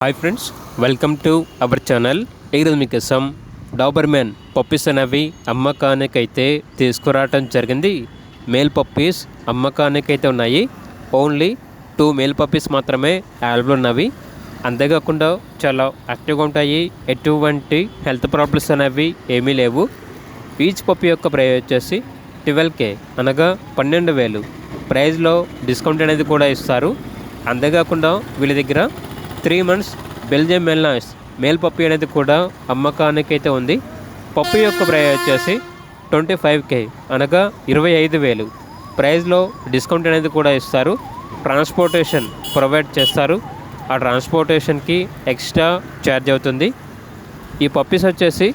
Hi friends, welcome to our channel. ఈరోజు మీకోసం Doberman puppies అనేవి అమ్మకానికైతే తీసుకురావటం జరిగింది. మేల్ పప్పీస్ అమ్మకానికైతే ఉన్నాయి. ఓన్లీ 2 మేల్ పప్పీస్ మాత్రమే అవైలబుల్ ఉన్నవి. అంతేకాకుండా చాలా యాక్టివ్గా ఉంటాయి. ఎటువంటి హెల్త్ ప్రాబ్లమ్స్ అనేవి ఏమీ లేవు. ఈచ్ పప్పీ యొక్క ప్రైస్ వచ్చేసి 12K అనగా 12,000 ప్రైస్లో డిస్కౌంట్ అనేది కూడా ఇస్తారు. అంతేకాకుండా వీళ్ళ దగ్గర 3 months బెల్జియం మెల్నాయిస్ మేల్ పప్పీ అనేది కూడా అమ్మకానికి అయితే ఉంది. పప్పీ యొక్క ప్రైస్ వచ్చేసి 25K అనగా 25,000 ప్రైస్లో డిస్కౌంట్ అనేది కూడా ఇస్తారు. ట్రాన్స్పోర్టేషన్ ప్రొవైడ్ చేస్తారు. ఆ ట్రాన్స్పోర్టేషన్కి ఎక్స్ట్రా ఛార్జ్ అవుతుంది. ఈ పప్పీస్ వచ్చేసి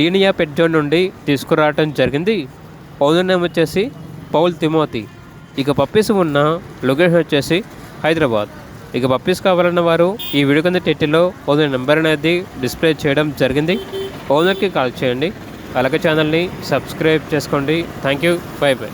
లీనియా పెట్ జోన్ నుండి తీసుకురావటం జరిగింది. ఓనర్ నేమ్ వచ్చేసి పౌల్ తిమోతి. ఇక పప్పీస్ ఉన్న లొకేషన్ వచ్చేసి హైదరాబాద్. ఇక పప్పీస్ కావాలన్న వారు ఈ వీడియో కింద టైటిల్లో ఓనర్ నెంబర్ అనేది డిస్ప్లే చేయడం జరిగింది. ఓనర్కి కాల్ చేయండి. అలాగే ఛానల్ని సబ్స్క్రైబ్ చేసుకోండి. Thank you. By by.